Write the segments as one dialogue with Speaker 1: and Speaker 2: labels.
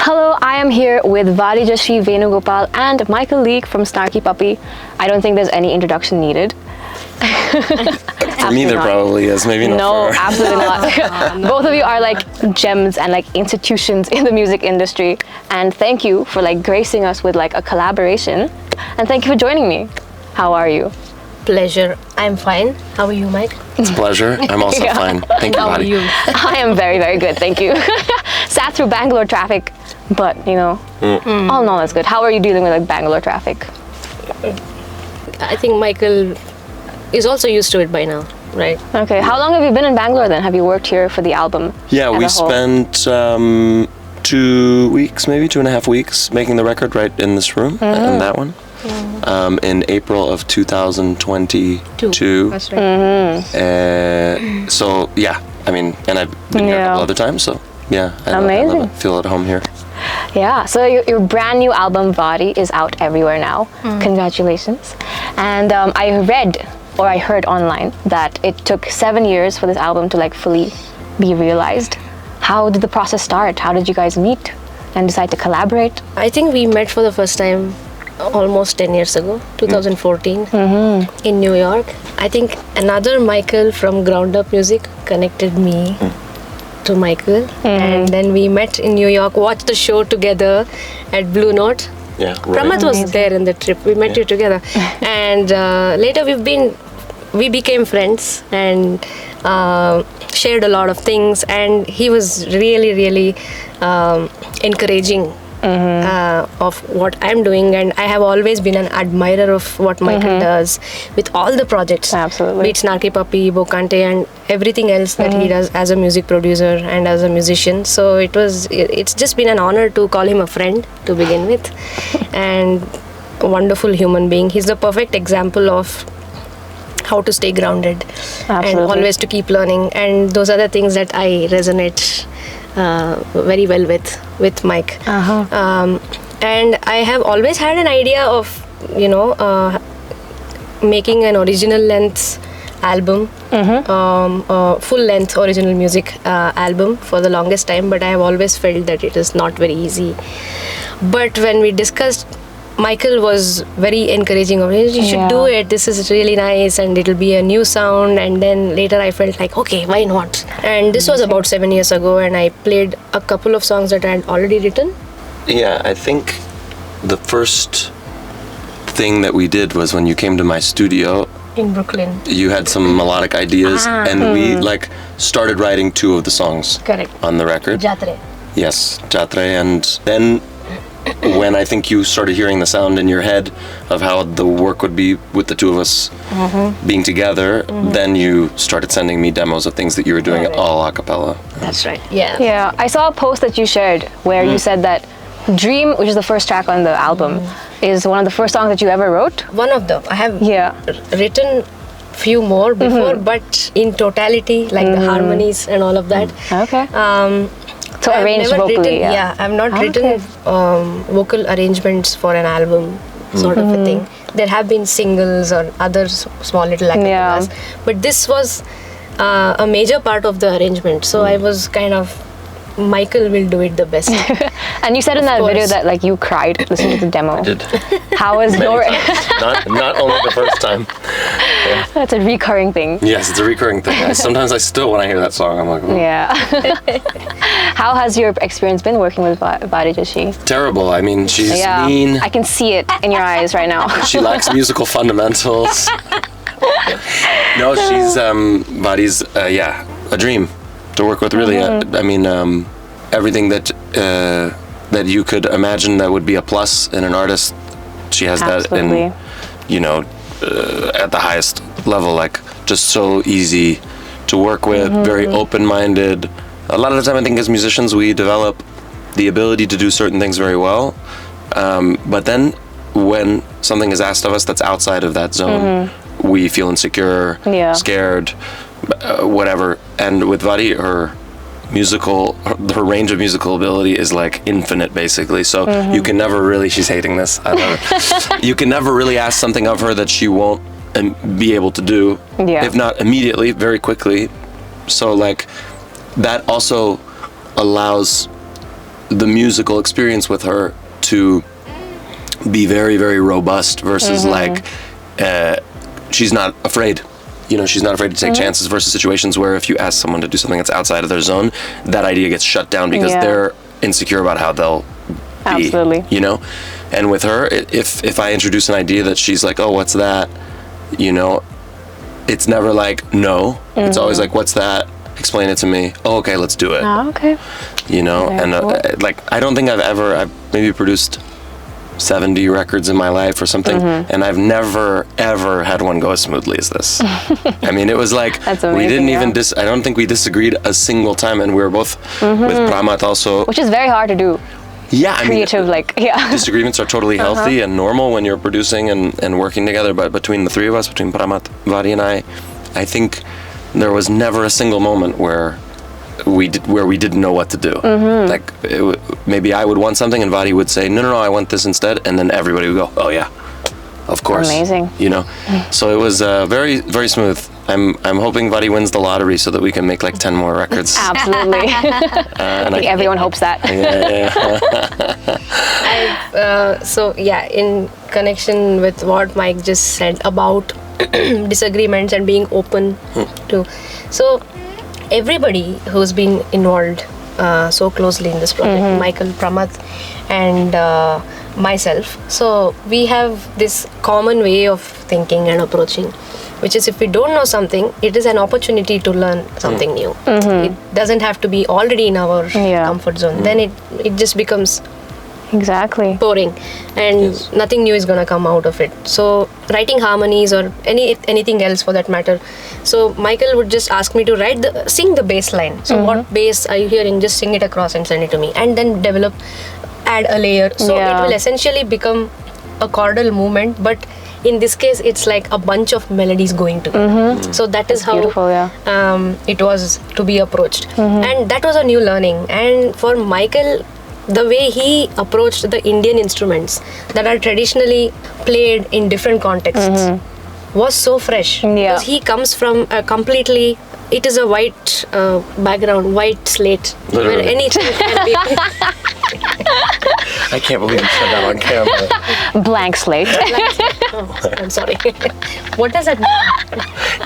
Speaker 1: Hello, I am here with Varijashree Venugopal and Michael Leek from Snarky Puppy. I don't think there's any introduction needed.
Speaker 2: For me, there probably is. Maybe not.
Speaker 1: No,
Speaker 2: for
Speaker 1: absolutely not.
Speaker 3: No.
Speaker 1: Both of you are like gems and like institutions in the music industry. And thank you for like gracing us with like a collaboration. And thank you for joining me. How are you?
Speaker 3: Pleasure. I'm fine. How are you, Mike?
Speaker 2: It's a pleasure. I'm also fine. Thank you,
Speaker 3: How are
Speaker 2: Vadi.
Speaker 3: you?
Speaker 1: I am very, very good, thank you. Sat through Bangalore traffic, but you know, all in all, that's good. How are you dealing with like Bangalore traffic?
Speaker 3: I think Michael is also used to it by now, right?
Speaker 1: Okay, how long have you been in Bangalore then? Have you worked here for the album?
Speaker 2: Yeah,
Speaker 1: as
Speaker 2: we
Speaker 1: a whole?
Speaker 2: spent 2 weeks, maybe 2.5 weeks, making the record right in this room, in that one. In April of 2022.
Speaker 3: That's right.
Speaker 2: So yeah, I mean, and I've been here a couple other times, so yeah, I
Speaker 1: Amazing.
Speaker 2: love it. Feel at home here.
Speaker 1: Yeah, so your brand new album, Vadi, is out everywhere now. Congratulations. And I heard online that it took 7 years for this album to like fully be realized. How did the process start? How did you guys meet and decide to collaborate?
Speaker 3: I think we met for the first time almost 10 years ago, 2014, in New York. I think another Michael from Ground Up Music connected me to Michael. And then we met in New York, watched the show together at Blue Note.
Speaker 2: Yeah,
Speaker 3: Pramath was there in the trip. We met you together. And later we became friends and shared a lot of things. And he was really, really encouraging of what I'm doing. And I have always been an admirer of what Michael does with all the projects.
Speaker 1: Absolutely.
Speaker 3: Be it Snarky Puppy, Bocante, and everything else that he does as a music producer and as a musician. So it's just been an honor to call him a friend to begin with. And a wonderful human being. He's the perfect example of how to stay grounded and always to keep learning. And those are the things that I resonate very well with Mike. And I have always had an idea of, making an original length album, full length original music album for the longest time, but I have always felt that it is not very easy. But when we discussed, Michael was very encouraging of it. You should do it. This is really nice, and it'll be a new sound. And then later I felt like, okay, why not? And this was about 7 years ago, and I played a couple of songs that I had already written.
Speaker 2: Yeah, I think the first thing that we did was when you came to my studio.
Speaker 3: In Brooklyn.
Speaker 2: You had some melodic ideas, and we like started writing 2 of the songs.
Speaker 3: Correct.
Speaker 2: On the record.
Speaker 3: Jatre.
Speaker 2: Yes, Jatre, and then when I think you started hearing the sound in your head of how the work would be with the 2 of us being together, then you started sending me demos of things that you were doing all a cappella.
Speaker 3: That's right. Yeah.
Speaker 1: Yeah, I saw a post that you shared where you said that Dream, which is the first track on the album, is one of the first songs that you ever wrote.
Speaker 3: One of them. I have written few more before, but in totality, like the harmonies and all of that.
Speaker 1: Okay. So
Speaker 3: I've
Speaker 1: arranged
Speaker 3: never
Speaker 1: vocally,
Speaker 3: written, I've not written vocal arrangements for an album, sort of a thing. There have been singles or other small little acapellas, but this was a major part of the arrangement. So I was kind of, Michael will do it the best.
Speaker 1: And you said in that video that like you cried listening to the demo.
Speaker 2: I did.
Speaker 1: How was your?
Speaker 2: not only the first time.
Speaker 1: That's a recurring thing.
Speaker 2: Yes, it's a recurring thing. Sometimes I still, when I hear that song, I'm like, oh.
Speaker 1: Yeah. How has your experience been working with Varijashree?
Speaker 2: Terrible. I mean, she's mean.
Speaker 1: I can see it in your eyes right now.
Speaker 2: She lacks musical fundamentals. No, she's Vadi's a dream to work with. Really, I mean, everything that you could imagine that would be a plus in an artist, she has that in, at the highest level. Like, just so easy to work with, very open-minded. A lot of the time, I think as musicians, we develop the ability to do certain things very well, but then when something is asked of us that's outside of that zone, we feel insecure, scared, whatever. And with Vadi, her range of musical ability is like infinite, basically. So you can never really, she's hating this, I love it. You can never really ask something of her that she won't be able to do, if not immediately, very quickly. So like that also allows the musical experience with her to be very, very robust versus like she's not afraid. You know, she's not afraid to take chances versus situations where if you ask someone to do something that's outside of their zone, that idea gets shut down because they're insecure about how they'll be.
Speaker 1: Absolutely.
Speaker 2: You know? And with her, if I introduce an idea that she's like, oh, what's that? You know, it's never like, no. It's always like, what's that? Explain it to me. Oh, okay, let's do it.
Speaker 1: Oh, okay.
Speaker 2: You know,
Speaker 1: Very
Speaker 2: and
Speaker 1: cool.
Speaker 2: like, I don't think I've maybe produced 70 records in my life or something, and I've never ever had one go as smoothly as this. I mean, it was like
Speaker 1: That's amazing,
Speaker 2: we didn't even
Speaker 1: yeah.
Speaker 2: I don't think we disagreed a single time, and we were both with Pramat also.
Speaker 1: Which is very hard to do.
Speaker 2: Yeah, I mean,
Speaker 1: Creative, like, yeah.
Speaker 2: disagreements are totally healthy and normal when you're producing and working together. But between the three of us, between Pramat, Vari, and I think there was never a single moment where we didn't know what to do. Like maybe I would want something and Vari would say, no, I want this instead, and then everybody would go, oh yeah, of course.
Speaker 1: Amazing.
Speaker 2: You know, so it was very, very smooth. I'm hoping Vari wins the lottery so that we can make like 10 more records.
Speaker 1: Absolutely. I think everyone hopes that.
Speaker 3: So yeah, in connection with what Mike just said about disagreements and being open to, so everybody who's been involved so closely in this project, Michael, Pramath, and myself, so we have this common way of thinking and approaching, which is if we don't know something, it is an opportunity to learn something new. It doesn't have to be already in our comfort zone. Then it just becomes
Speaker 1: Exactly.
Speaker 3: boring, and nothing new is going to come out of it. So writing harmonies or anything else for that matter, so Michael would just ask me to sing the bass line. So what bass are you hearing? Just sing it across and send it to me, and then add a layer. So it will essentially become a chordal movement, but in this case it's like a bunch of melodies going together. So that is how
Speaker 1: beautiful,
Speaker 3: it was to be approached, and that was a new learning. And for Michael, the way he approached the Indian instruments that are traditionally played in different contexts was so fresh, because he comes from a completely, it is a white background, white slate,
Speaker 2: Literally.
Speaker 3: where anything can be
Speaker 2: I can't believe you said that on camera.
Speaker 1: Blank slate.
Speaker 3: oh, I'm sorry. What does that mean?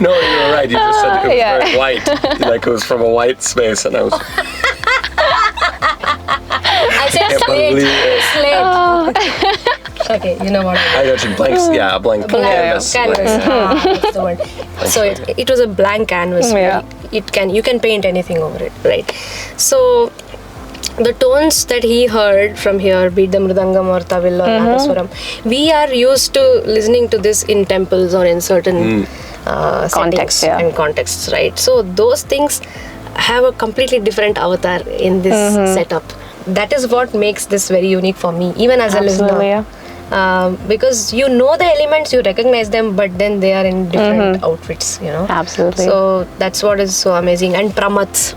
Speaker 2: No, you were right. You just said it was very white. Like it was from a white space, and I was.
Speaker 3: I said
Speaker 2: Can't believe it.
Speaker 3: slate. Okay, you know what I mean.
Speaker 2: I got you. Blanks. Yeah, a blank canvas.
Speaker 3: That's the word. So it was a blank canvas.
Speaker 1: Yeah.
Speaker 3: You can paint anything over it, right? So the tones that he heard from here, be it the mridangam or tawil or nadaswaram, we are used to listening to this in temples or in certain
Speaker 1: Context,
Speaker 3: settings and contexts, right? So those things have a completely different avatar in this setup. That is what makes this very unique for me, even as a listener. Because you know the elements, you recognize them, but then they are in different outfits, you know.
Speaker 1: Absolutely.
Speaker 3: So that's what is so amazing. And Pramath,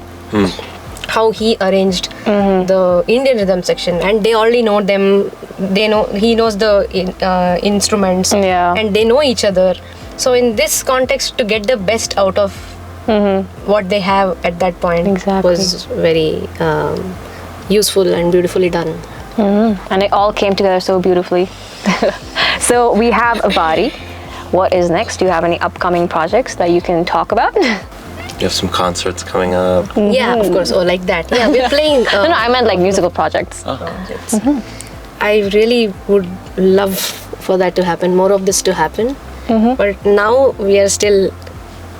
Speaker 3: how he arranged the Indian rhythm section, and they already know them. He knows the instruments, and they know each other. So in this context, to get the best out of what they have at that point was very useful and beautifully done.
Speaker 1: And it all came together so beautifully. So we have Vari. What is next? Do you have any upcoming projects that you can talk about?
Speaker 2: You have some concerts coming up.
Speaker 3: Yeah, of course. Oh, like that. Yeah, we're playing.
Speaker 1: No, I meant like musical projects.
Speaker 3: Projects. I really would love for that to happen, more of this to happen. But now we are still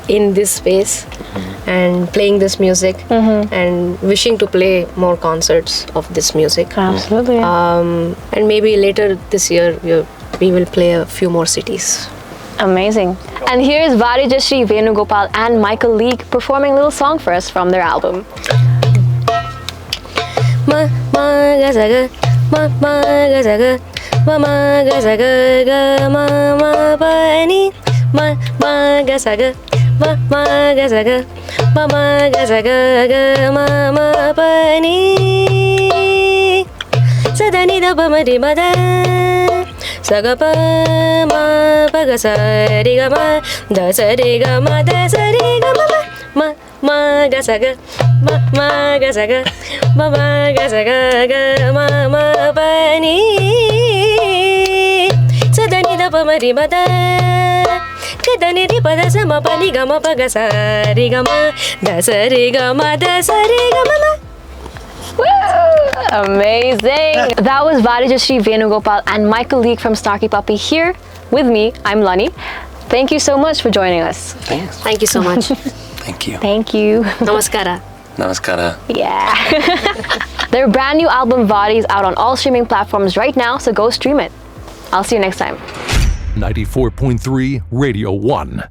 Speaker 3: in this space and playing this music and wishing to play more concerts of this music.
Speaker 1: Absolutely.
Speaker 3: And maybe later this year we will play a few more cities.
Speaker 1: Amazing. And here is Varijashree Venugopal and Michael League performing a little song for us from their album.
Speaker 3: Ma ma ga sa ga, ma ma ga sa ga, ma ma ga sa ga ga, ma ma pa ni, ma ma ga sa ga, ma ma ga sa ga, ma ma ga sa ga ga, ma ma pa ni. Sa da ni da ba ma di ma da, sa ga pa ma pa ga sa ri ga ma, da sa ri ga ma da sa ri ga ma ma ma ga sa ga, ma ma ga sa ga ma ma ga sa ga ga ma ma pa ni sa da ni da pa ma ri ma da ka da ni ri pa da sa ma pa ni ga ma pa ga sa ri ga ma da sa ri ga ma da sa ri ga ma ma.
Speaker 1: Amazing. That was Varijashree Venugopal and Michael Leek from Snarky Puppy here with me. I'm Lani. Thank you so much for joining us.
Speaker 2: Thanks.
Speaker 3: Thank you so much.
Speaker 2: Thank you.
Speaker 1: Thank you.
Speaker 3: Namaskara.
Speaker 2: Namaskara.
Speaker 1: Yeah. Their brand new album Vari is out on all streaming platforms right now, so go stream it. I'll see you next time.
Speaker 4: 94.3 Radio 1.